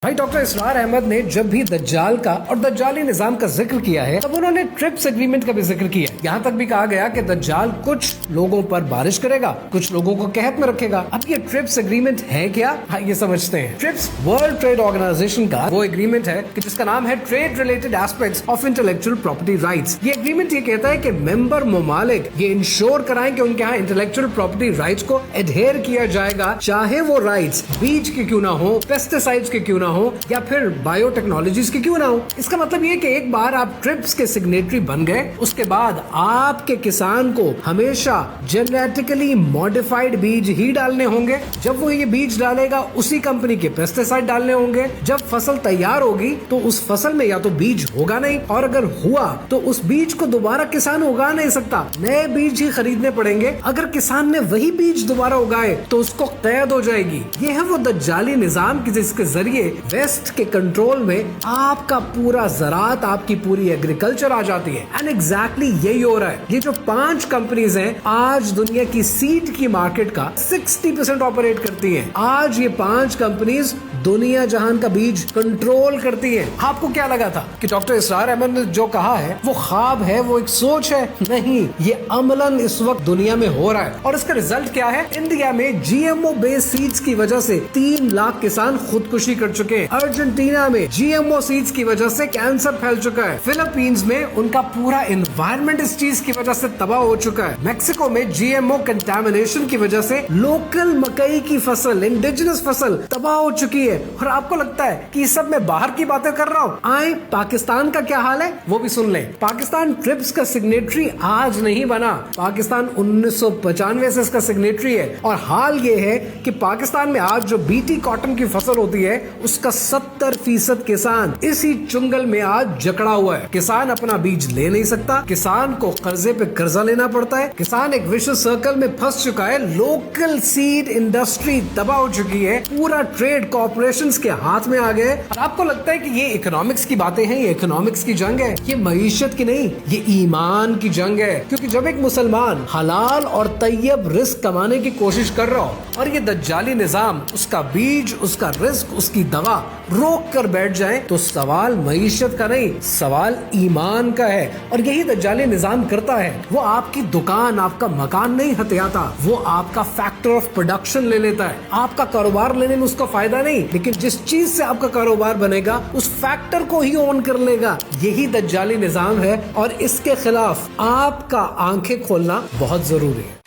भाई डॉक्टर इसरार अहमद ने जब भी दज्जाल का और दज्जाली निजाम का जिक्र किया है तब उन्होंने ट्रिप्स एग्रीमेंट का भी जिक्र किया। यहाँ तक भी कहा गया कि दज्जाल कुछ लोगों पर बारिश करेगा, कुछ लोगों को कहत में रखेगा। अब ये ट्रिप्स एग्रीमेंट है क्या? हाँ, ये समझते हैं। ट्रिप्स वर्ल्ड ट्रेड ऑर्गेनाइजेशन का वो एग्रीमेंट है कि जिसका नाम है trade related aspects of intellectual property rights. ये एग्रीमेंट ये कहता है कि मेंबर ममालिक ये इंश्योर कराएं कि उनके यहाँ इंटेलेक्चुअल प्रॉपर्टी राइट्स को एडहेयर किया जाएगा, चाहे वो राइट्स बीज के क्यों ना हो, पेस्टिसाइड्स के क्यों ना हो या फिर बायोटेक्नोलॉजीज के क्यों ना हो। इसका मतलब ये कि एक बार आप ट्रिप्स के सिग्नेटरी बन गए, उसके बाद आपके किसान को हमेशा जेनेटिकली मॉडिफाइड बीज ही डालने होंगे। जब वो ये बीज डालेगा उसी कंपनी के पेस्टिसाइड डालने होंगे। जब फसल तैयार होगी तो उस फसल में या तो बीज होगा नहीं, और अगर हुआ तो उस बीज को दोबारा किसान उगा नहीं सकता, नए बीज ही खरीदने पड़ेंगे। अगर किसान ने वही बीज दोबारा उगाए तो उसको कैद हो जाएगी। ये है वो दज्जाली निजाम की जिसके जरिए वेस्ट के कंट्रोल में आपका पूरा ज़रात, आपकी पूरी एग्रीकल्चर आ जाती है। एंड एग्जैक्टली यही हो रहा है। ये जो 5 कंपनीज हैं आज दुनिया की सीड की मार्केट का 60% ऑपरेट करती हैं। आज ये 5 कंपनीज दुनिया जहान का बीज कंट्रोल करती है। आपको क्या लगा था कि डॉक्टर इसरार अहमद ने जो कहा है वो ख्वाब है, वो एक सोच है? नहीं, ये अमलन इस वक्त दुनिया में हो रहा है। और इसका रिजल्ट क्या है? इंडिया में जीएमओ बेस्ड सीड्स की वजह से 3 लाख किसान खुदकुशी कर चुके हैं। अर्जेंटीना में जीएमओ सीड्स की वजह से कैंसर फैल चुका है। फिलीपींस में उनका पूरा एनवायरनमेंट इस चीज की वजह से तबाह हो चुका है। मैक्सिको में जीएमओ कंटामिनेशन की वजह से लोकल मकई की फसल, इंडिजिनस फसल तबाह हो चुकी है। और आपको लगता है कि इस सब में बाहर की बातें कर रहा हूँ? आए पाकिस्तान का क्या हाल है वो भी सुन लें। पाकिस्तान ट्रिप्स का सिग्नेटरी आज नहीं बना, पाकिस्तान 1995 से इसका सिग्नेटरी है। और हाल ये है कि पाकिस्तान में आज जो बीटी कॉटन की फसल होती है उसका 70% किसान इसी चुंगल में आज जकड़ा हुआ है। किसान अपना बीज ले नहीं सकता, किसान को कर्जे पे कर्जा लेना पड़ता है, किसान एक विशेष सर्कल में फंस चुका है। लोकल सीड इंडस्ट्री तबाह हो चुकी है, पूरा ट्रेड कॉर्पोरेशंस के हाथ में आ गए। और आपको लगता है कि ये इकोनॉमिक्स की बातें हैं, ये इकोनॉमिक्स की जंग है? ये मईशत की नहीं, ये ईमान की जंग है। क्योंकि जब एक मुसलमान हलाल और तैयब रिस्क कमाने की कोशिश कर रहा हो और ये दज्जाली निजाम उसका बीज, उसका रिस्क, उसकी दवा रोक कर बैठ जाए तो सवाल मईशत का नहीं, सवाल ईमान का है। और यही दज्जाली निजाम करता है। वो आपकी दुकान, आपका मकान नहीं हथियाता, वो आपका फैक्टर ऑफ प्रोडक्शन ले लेता है। आपका कारोबार लेने में उसका फायदा नहीं, लेकिन जिस चीज से आपका कारोबार बनेगा उस फैक्टर को ही ओन कर लेगा। यही दज्जाली निजाम है और इसके खिलाफ आपका आंखें खोलना बहुत जरूरी है।